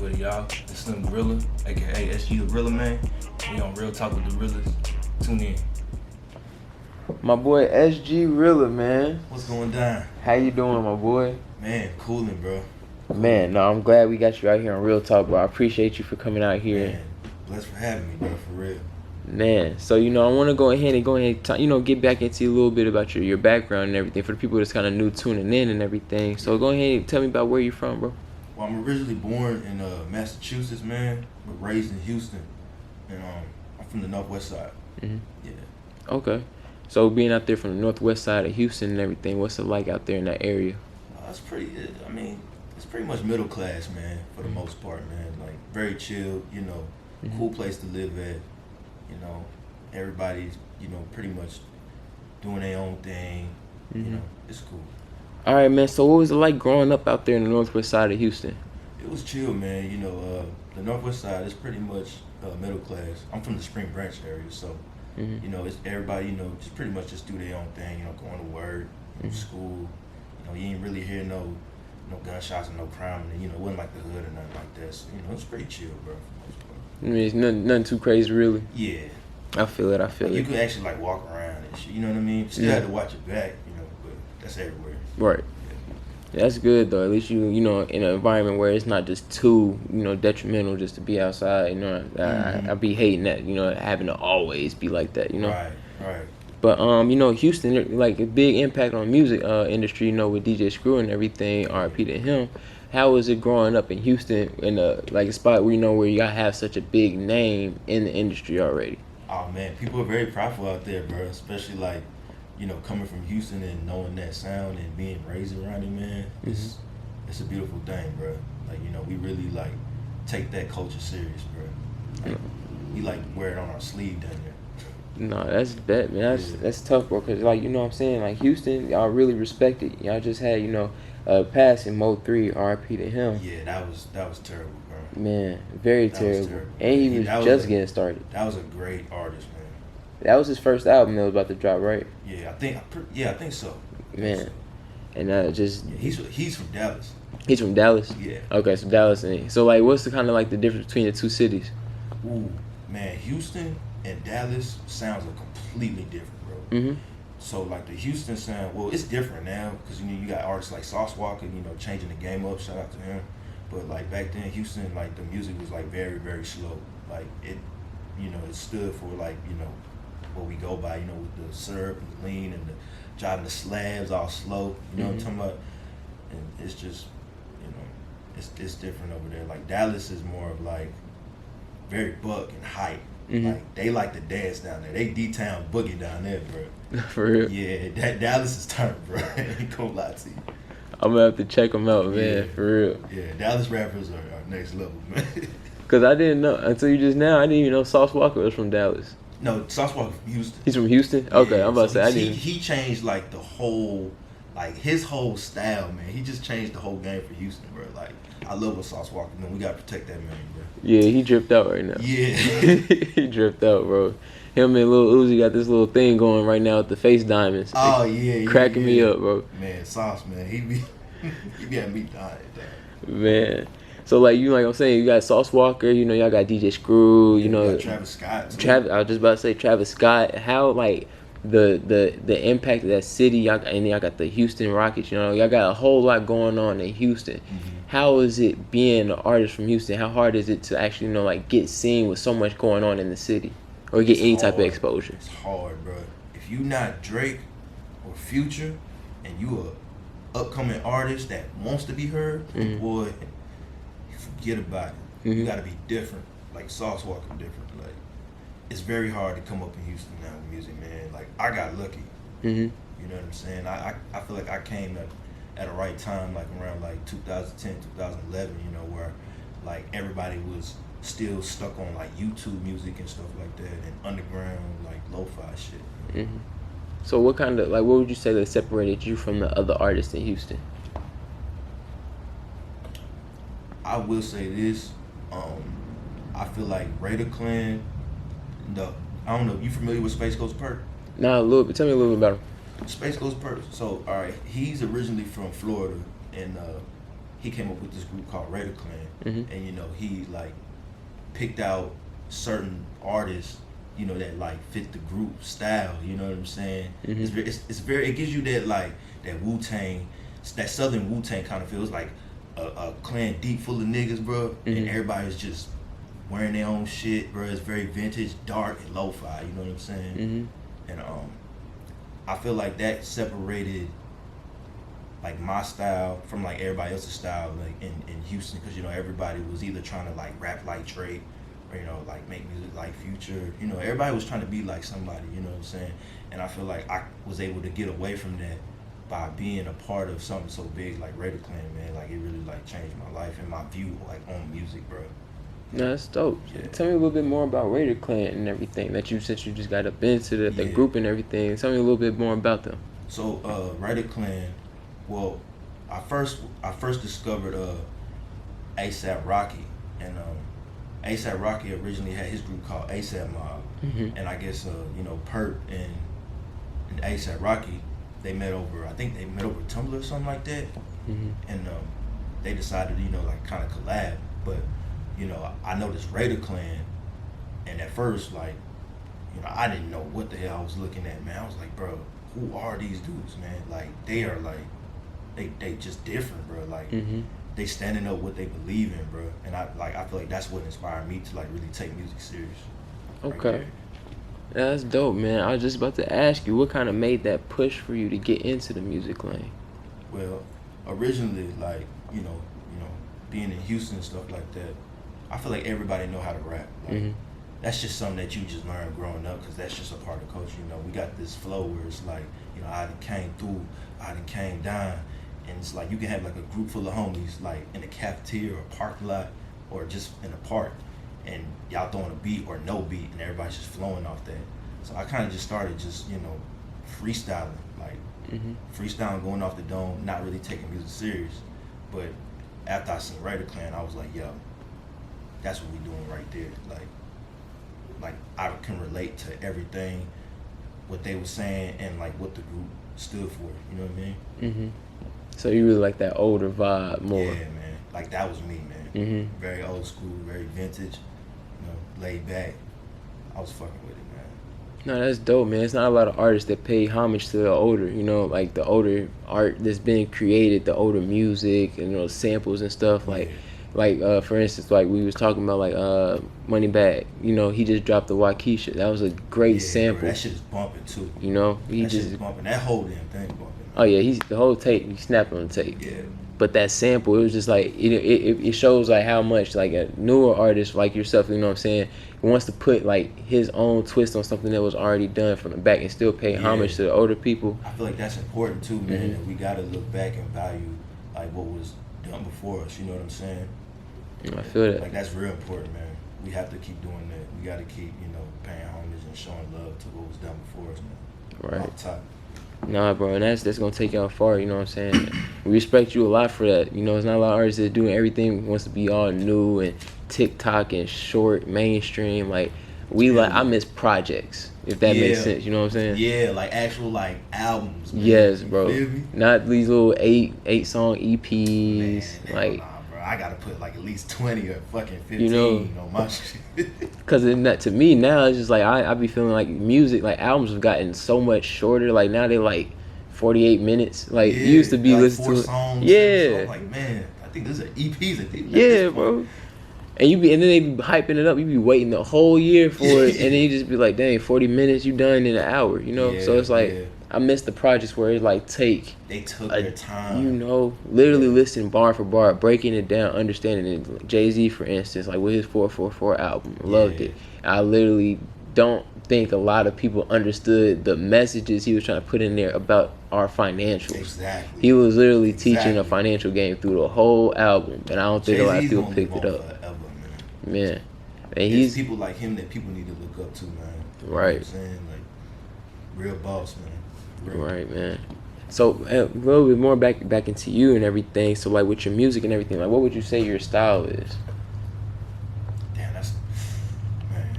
with it, y'all. It's Slim Gorilla, aka SG RILLA, man. We on Real Talk with the Rillas. Tune in. My boy SG RILLA, man. What's going down? How you doing, my boy? Man, cooling, bro. Man, no, I'm glad we got you out here on Real Talk, bro. I appreciate you for coming out here. Man, blessed for having me, bro, for real. Man, so, I want to go ahead and get back into a little bit about your background and everything for the people that's kind of new tuning in and everything. So go ahead and tell me about where you're from, bro. Well, I'm originally born in Massachusetts, man, but raised in Houston. And I'm from the Northwest side. Mm-hmm. Yeah. Okay. So being out there from the Northwest side of Houston and everything, what's it like out there in that area? It's pretty much middle class, man, for the most part, man. Like, very chill, cool place to live at. Everybody's, pretty much doing their own thing. It's cool. All right, man. So what was it like growing up out there in the Northwest side of Houston? It was chill, man. The Northwest side is pretty much middle class. I'm from the Spring Branch area, so, it's everybody, just pretty much just do their own thing, going to work, school. You ain't really hear no gunshots and no crime, and it wasn't like the hood or nothing like that. So, it's pretty chill, bro, for the most part. I mean, it's nothing too crazy, really. Yeah. I feel it. You could actually walk around and shit. You know what I mean? Still have to watch your back, but that's everywhere. Right. Yeah. That's good though. At least you in an environment where it's not just too detrimental just to be outside. I be hating that having to always be like that. Right. But Houston, like a big impact on music industry. With DJ Screw and everything. R.I.P. to him. How was it growing up in Houston in a spot where where you gotta have such a big name in the industry already? Oh man, people are very prideful out there, bro. Especially coming from Houston and knowing that sound and being raised around it, man. It's a beautiful thing, bro. We really take that culture serious, bro. We wear it on our sleeve down there. No, that's that, man. That's tough, bro. Cause what I'm saying, Houston, y'all really respect it. Y'all just had pass in Mode 3, R.I.P. to him. Yeah, that was terrible, bro. Man, very terrible. And he was just getting started. That was a great artist, man. That was his first album that was about to drop, right? Yeah, I think so. Man, and he's from Dallas. He's from Dallas. Yeah. Okay, so Dallas. So what's the kind of the difference between the two cities? Ooh, man, Houston and Dallas sounds are completely different, bro. Mm-hmm. So the Houston sound, well, it's different now because you got artists like Sauce Walker, changing the game up. Shout out to him. But back then, Houston, the music was very, very slow. It stood for what we go by, with the syrup and the lean and the driving the slabs all slow. You know what I'm talking about? And it's just, it's different over there. Dallas is more of very buck and hype. They like to dance down there. They D-Town boogie down there, bro. For real? Yeah, Dallas is turned, bro. I ain't gonna lie to you. I'm gonna have to check them out, man. Yeah, for real. Yeah, Dallas rappers are next level, man. Cause I didn't know until you just now. I didn't even know Sauce Walker was from Dallas. No, Sauce Walker from Houston. He's from Houston. Okay, yeah, I'm about to say I didn't. He changed the whole, his whole style, man. He just changed the whole game for Houston, bro. I love what Sauce Walker, man. We gotta protect that man, bro. Yeah, he dripped out right now. Yeah, he dripped out, bro. Him and Lil Uzi got this little thing going right now with the face diamonds. Oh yeah, cracking me up, bro. Man, Sauce, man, he be having me dying. Man, so I'm saying, you got Sauce Walker, y'all got DJ Screw, you got Travis Scott too. I was just about to say Travis Scott. How the impact of that city, y'all got the Houston Rockets, y'all got a whole lot going on in Houston. How is it being an artist from Houston? How hard is it to actually get seen with so much going on in the city, or get any type of exposure? It's hard, bro. If you not Drake or Future, and you a upcoming artist that wants to be heard, boy, forget about it. You got to be different, like Sauce Walker different. It's very hard to come up in Houston now with music, man. I got lucky. You know what I'm saying? I feel like I came at a right time, around 2010, 2011, where everybody was still stuck on YouTube music and stuff like that, and underground lo-fi shit. So what kind of what would you say that separated you from the other artists in Houston? I will say this, I feel like Raider Clan, I don't know, you familiar with Space Ghost Perk? Nah, a little bit. Tell me a little bit about him. Space Ghost Perk. So, all right, he's originally from Florida, and he came up with this group called Raider Clan, Mm-hmm. and he like picked out certain artists, that like fit the group style. You know what I'm saying? Mm-hmm. It's very it gives you that like that Wu-Tang, that Southern Wu-Tang kind of feels like a clan deep full of niggas, bro, and everybody's just wearing their own shit, bro. It's very vintage, dark, and lo-fi. You know what I'm saying? Mm-hmm. And I feel like that separated like my style from like everybody else's style, like in Houston, because everybody was either trying to like rap like Drake or like make music like Future. Everybody was trying to be like somebody. You know what I'm saying? And I feel like I was able to get away from that by being a part of something so big like Raider Clan, man. Like it really like changed my life and my view like on music, bro. No, that's dope. Yeah. Tell me a little bit more about Raider Clan and everything since you just got up into the group and everything. Tell me a little bit more about them. So Raider Clan, well, I first discovered ASAP Rocky, and ASAP Rocky originally had his group called ASAP Mob, and I guess Perp and ASAP Rocky, I think they met over Tumblr or something like that, and they decided like kind of collab, but I noticed Raider Clan, and at first like I didn't know what the hell I was looking at, man. I was like, bro, who are these dudes, man? Like they are like they just different, bro. Like they standing up what they believe in, bro. And I feel like that's what inspired me to like really take music serious. Okay. That's dope, man. I was just about to ask you, what kind of made that push for you to get into the music lane? Well, originally, like being in Houston and stuff like that, I feel like everybody know how to rap. Like, that's just something that you just learn growing up, because that's just a part of culture. We got this flow where it's like, I done came through, I done came down, and it's like you can have like a group full of homies like in a cafeteria or a parking lot or just in a park, and y'all throwing a beat or no beat, and everybody's just flowing off that. So I kind of just started just freestyling, like freestyling, going off the dome, not really taking music serious. But after I seen Raider Clan, I was like, yo, that's what we doing right there. Like I can relate to everything, what they were saying, and like what the group stood for. You know what I mean? So you really like that older vibe more? Yeah, man. Like that was me, man. Very old school, very vintage. Laid back. I was fucking with it, man. No, that's dope, man. It's not a lot of artists that pay homage to the older, like the older art that's been created, the older music and samples and stuff. Like for instance, like we was talking about like Moneybagg. He just dropped the Waukesha. That was a great sample. Bro, that shit is bumping too. He that just shit is bumping. That whole damn thing bumping. Oh yeah, the whole tape. He snapped on the tape. Yeah. But that sample, it was just like it shows like how much like a newer artist like yourself, you know what I'm saying, wants to put like his own twist on something that was already done from the back and still pay homage to the older people. I feel like that's important too, man. That we gotta look back and value like what was done before us. You know what I'm saying? I feel that. Like that's real important, man. We have to keep doing that. We gotta keep paying homage and showing love to what was done before us, man. Right. Off top. Nah, bro, and that's gonna take y'all far, you know what I'm saying? We respect you a lot for that. It's not a lot of artists that doing everything wants to be all new and TikTok and short, mainstream. Like I miss projects, if that makes sense, you know what I'm saying? Yeah, like actual like albums, man. Yes, bro. You feel me? Not these little eight song EPs. Man, like nah, bro. I gotta put like at least 20 or fucking 15 on my shit. Cause to me now it's just like I be feeling like music, like albums have gotten so much shorter. Like now they like 48 minutes. Like you used to be like listening 4 to songs. Yeah. So I'm like, man, I think these are EPs. Yeah, bro. And then they be hyping it up. You be waiting the whole year for it, and then you just be like, dang, 40 minutes, you done in an hour, So it's like I miss the projects where it's like they took their time. Literally listening bar for bar, breaking it down, understanding it. Jay-Z, for instance, like with his 444 album, loved it. I literally don't think a lot of people understood the messages he was trying to put in there about our financials. Exactly. He was literally teaching a financial game through the whole album, and I don't think a lot of people picked it up. Forever, man. And he's people like him that people need to look up to, man. Right. You know what I'm saying? Like real boss, man. Right, man. So a little bit more back into you and everything. So like with your music and everything, like what would you say your style is? Damn, man.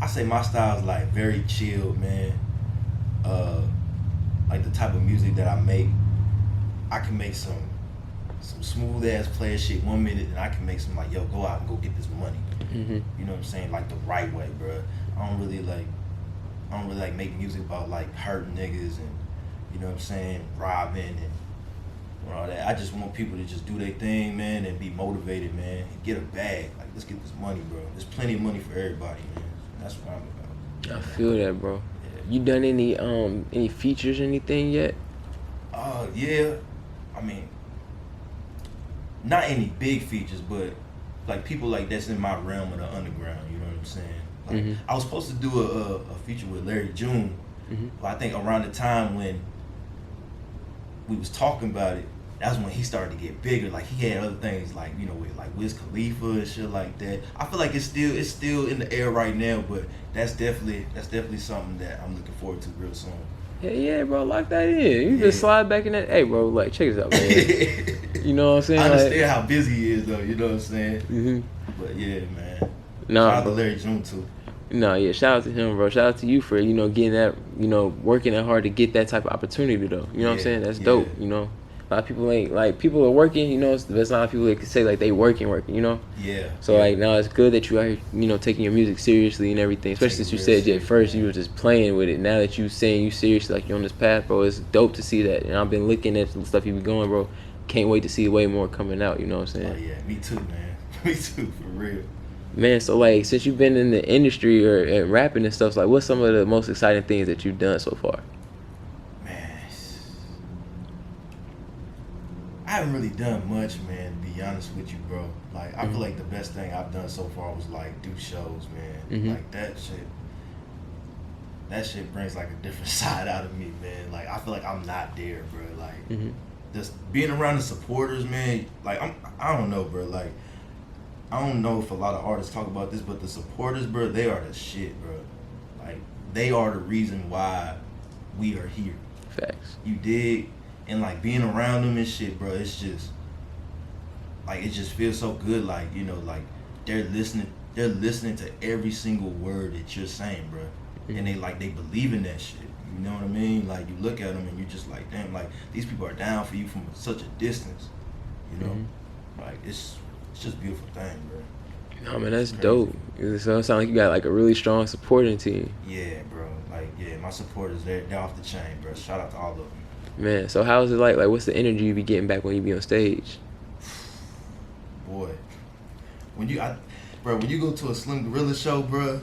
I say my style is like very chilled, man. Like the type of music that I make, I can make some some smooth ass player shit 1 minute, and I can make some like, yo, go out and go get this money. Mm-hmm. You know what I'm saying? Like the right way, bro. I don't really like make music about like hurting niggas and, you know what I'm saying, robbing and all that. I just want people to just do their thing, man, and be motivated, man, and get a bag. Like, let's get this money, bro. There's plenty of money for everybody, man. That's what I'm about. I feel that, bro. Yeah. You done any features or anything yet? Yeah. I mean, not any big features, but like people like that's in my realm of the underground. You know what I'm saying? Like, mm-hmm. I was supposed to do a feature with Larry June, mm-hmm. but I think around the time when we was talking about it, that's when he started to get bigger. Like he had other things like, you know, with like Wiz Khalifa and shit like that. I feel like it's still in the air right now, but that's definitely something that I'm looking forward to real soon. Yeah, bro, lock that in. You just slide back in that. Hey, bro, like check this out, man. You know what I'm saying? I understand how busy he is, though. You know what I'm saying? Mm-hmm. But yeah, man. Nah, shout out to Larry June too. No, yeah, shout out to him, bro. Shout out to you for, you know, getting that, you know, working that hard to get that type of opportunity, though. You know what I'm saying? That's dope, you know. A lot of people ain't, like, people are working, you know, there's a lot of people that can say, like, they working, you know? Yeah. So, like, now it's good that you are, you know, taking your music seriously and everything, especially since you said at first you were just playing with it. Now that you saying you seriously, like, you're on this path, bro, it's dope to see that. And I've been looking at the stuff you be going, bro. Can't wait to see way more coming out, you know what I'm saying? Oh, yeah, me too, man. Me too, for real. Man, so, like, since you've been in the industry and rapping and stuff, so, like, what's some of the most exciting things that you've done so far? I haven't really done much, man, to be honest with you, bro. Like, I feel like the best thing I've done so far was, like, do shows, man. Mm-hmm. Like, that shit brings, like, a different side out of me, man. Like, I feel like I'm not there, bro. Like, mm-hmm. just being around the supporters, man, like, I don't know, bro. Like, I don't know if a lot of artists talk about this, but the supporters, bro, they are the shit, bro. Like, they are the reason why we are here. Facts. You dig? And like being around them and shit, bro, it's just like it just feels so good. Like, you know, like they're listening to every single word that you're saying, bro. Mm-hmm. And they believe in that shit. You know what I mean? Like you look at them and you're just like, damn, like these people are down for you from such a distance. You know, like it's just a beautiful thing, bro. No, man, that's dope. So it sounds like you got like a really strong supporting team. Yeah, bro. Like, yeah, my supporters, they're off the chain, bro. Shout out to all of them. Man, so how is it like what's the energy you be getting back when you be on stage? Boy, when you go to a Slim Gorilla show, bro,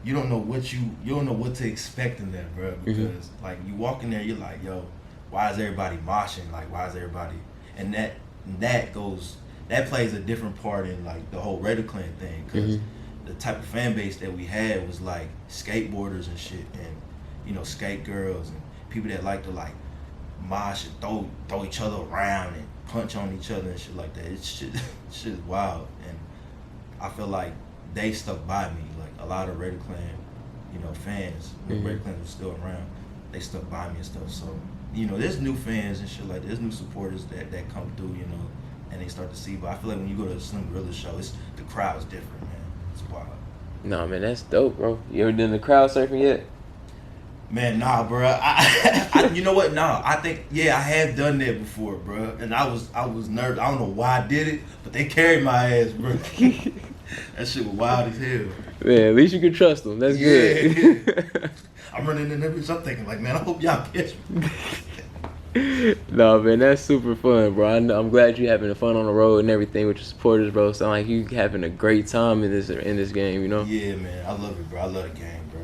you don't know what to expect in that, bro, because like you walk in there, you're like, yo, why is everybody moshing? Like, why is everybody? And that plays a different part in like the whole Raider Clan thing, because the type of fan base that we had was like skateboarders and shit, and you know, skate girls and people that like to like mosh and throw each other around and punch on each other and shit like that. It's shit is wild, and I feel like they stuck by me. Like a lot of Raider Clan, you know, fans, when Raider Clan was still around, they stuck by me and stuff. So, you know, there's new fans and shit like that. There's new supporters that come through, you know, and they start to see. But I feel like when you go to a Slim Gorilla show, the crowd's different, man. It's wild. No, man, that's dope, bro. You ever done the crowd surfing yet? Man, nah, bro. I you know what? Nah, I think I have done that before, bro. And I was nervous. I don't know why I did it, but they carried my ass, bro. That shit was wild as hell. Man, at least you can trust them. That's good. I'm running in there, bitch. I'm thinking like, man, I hope y'all catch me. No, man, that's super fun, bro. I'm glad you're having fun on the road and everything with your supporters, bro. Sound like you having a great time in this game, you know? Yeah, man. I love it, bro. I love the game, bro.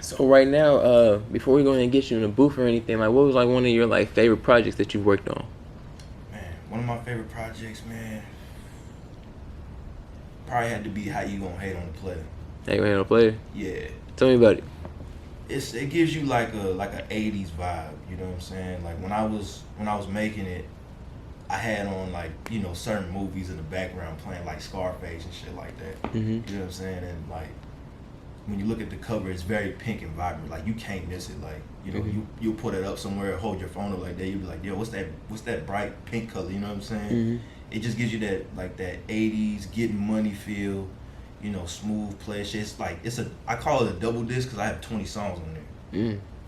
So right now, before we go ahead and get you in the booth or anything, like what was like one of your like favorite projects that you worked on? Man, one of my favorite projects, man, probably had to be How You Gonna Hate on the Player. How You Gonna Hate on the Player? Yeah. Tell me about it. It gives you like a 80s vibe, you know what I'm saying? Like when I was making it, I had on like, you know, certain movies in the background playing like Scarface and shit like that. You know what I'm saying? And like when you look at the cover, it's very pink and vibrant. Like you can't miss it. Like, you know, you'll put it up somewhere, hold your phone up like that. You'll be like, yo, what's that bright pink color? You know what I'm saying? It just gives you that like that 80s getting money feel. You know, smooth play shit. It's like I call it a double disc because I have 20 songs on there.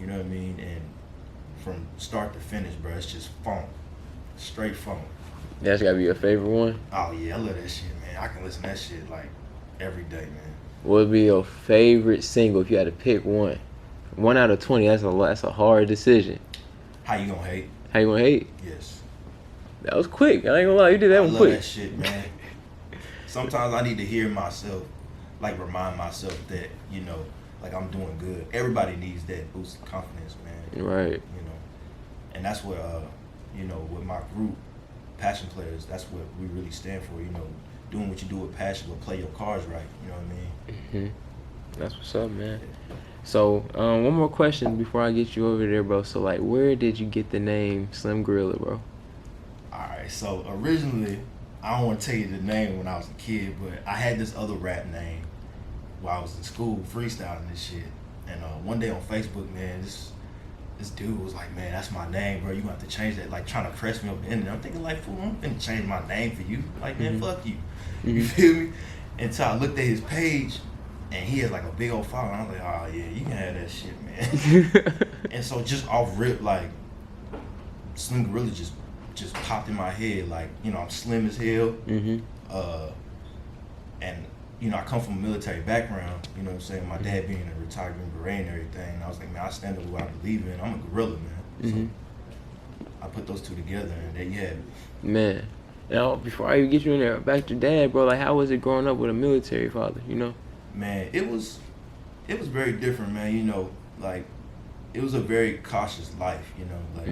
You know what I mean? And from start to finish, bro, it's just funk, straight funk. That's gotta be your favorite one. Oh yeah, I love that shit, man. I can listen to that shit like every day, man. What would be your favorite single if you had to pick one? 1 out of 20. That's a hard decision. How you gonna hate? How you gonna hate? Yes. That was quick. I ain't gonna lie, you did that I one love quick. that shit, man. Sometimes I need to hear myself, like remind myself that, you know, like I'm doing good. Everybody needs that boost of confidence, man. Right. You know, and that's what, you know, with my group, Passion Players, that's what we really stand for. You know, doing what you do with passion, but play your cards right. You know what I mean? That's what's up, man. So, one more question before I get you over there, bro. So, like, where did you get the name Slim Gorilla, bro? Alright, so originally, I don't want to tell you the name when I was a kid, but I had this other rap name while I was in school freestyling this shit. And one day on Facebook, man, this dude was like, man, that's my name, bro. You gonna have to change that. Like, trying to press me up the internet. I'm thinking, like, fool, I'm gonna change my name for you. Like, man, fuck you. You feel me? Until I looked at his page, and he has like a big old following. I was like, oh yeah, you can have that shit, man. And so just off rip, like, Slim Gorilla just popped in my head. Like, you know, I'm slim as hell. And, you know, I come from a military background, you know what I'm saying? My dad being a retired Green Beret and everything. And I was like, man, I stand up for what I believe in. I'm a gorilla, man. So I put those two together, and there you have it. Man. Now, before I even get you in there, back to dad, bro, like, how was it growing up with a military father, you know? Man, it was very different, man. You know, like, it was a very cautious life, you know, like,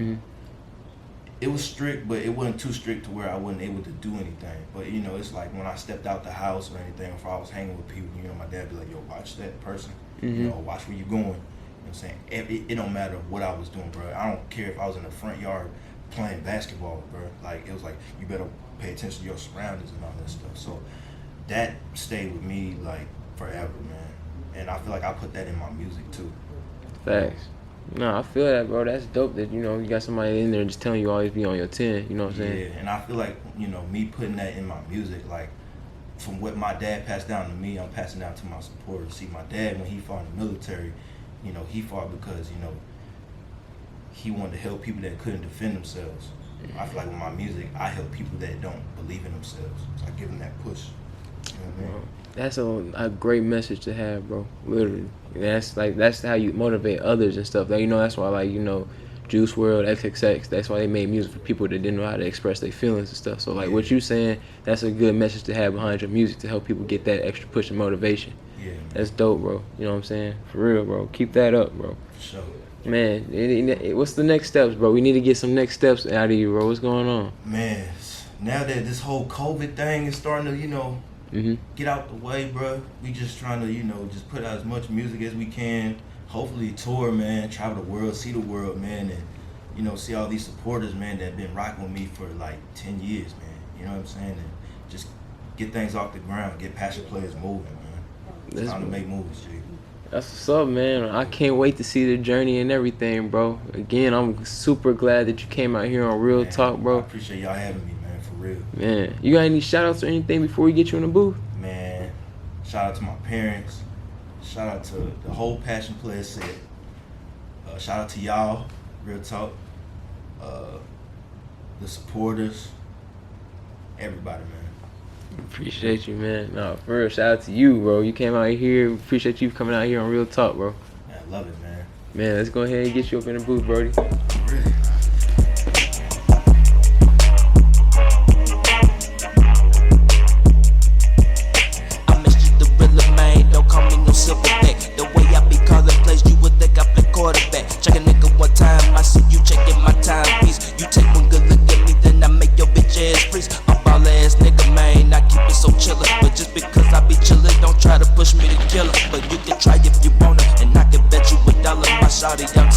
it was strict, but it wasn't too strict to where I wasn't able to do anything. But, you know, it's like when I stepped out the house or anything, if I was hanging with people, you know, my dad be like, yo, watch that person, you know, watch where you're going. You know what I'm saying? It don't matter what I was doing, bro. I don't care if I was in the front yard playing basketball, bro. Like, it was like, you better pay attention to your surroundings and all that stuff. So that stayed with me, like, forever, man. And I feel like I put that in my music too. Facts. No, I feel that, bro. That's dope that, you know, you got somebody in there just telling you always be on your 10, you know what I'm saying? Yeah, and I feel like, you know, me putting that in my music, like, from what my dad passed down to me, I'm passing down to my supporters. See, my dad, when he fought in the military, you know, he fought because, you know, he wanted to help people that couldn't defend themselves. I feel like with my music, I help people that don't believe in themselves. So I give them that push. You know what I mean? That's a great message to have, bro. Literally. That's how you motivate others and stuff. Like, you know, that's why, like, you know, Juice WRLD, XXX, that's why they made music for people that didn't know how to express their feelings and stuff. So, like, what you saying, that's a good message to have behind your music to help people get that extra push and motivation. Yeah, man. That's dope, bro. You know what I'm saying? For real, bro. Keep that up, bro. For sure. Man, what's the next steps, bro? We need to get some next steps out of you, bro. What's going on? Man, now that this whole COVID thing is starting to, you know, get out the way, bro. We just trying to, you know, just put out as much music as we can. Hopefully tour, man, travel the world, see the world, man, and, you know, see all these supporters, man, that have been rocking with me for like 10 years, man. You know what I'm saying? And just get things off the ground, get Passion Players moving, man. It's time to make movies, G. That's what's up, man. I can't wait to see the journey and everything, bro. Again, I'm super glad that you came out here on Real Talk, bro. I appreciate y'all having me, man, for real. Man, you got any shout-outs or anything before we get you in the booth? Man, shout out to my parents. Shout out to the whole Passion Players set. Shout out to y'all, Real Talk. The supporters. Everybody, man. Appreciate you, man. No, for real, shout out to you, bro. You came out here. Appreciate you coming out here on Real Talk, bro. Man, I love it, man. Man, let's go ahead and get you up in the booth, Brody. Really? I miss you, the Rilla, man. Don't call me no silverback. The way I be calling plays, you would think I play quarterback. Check a nigga one time, I see you checking my timepiece. You take one good look at me, then I make your bitch ass freeze. Ball ass nigga, man, I keep it so chillin'. But just because I be chillin', don't try to push me to kill her. But you can try if you wanna, and I can bet you $1 my shawty, I'm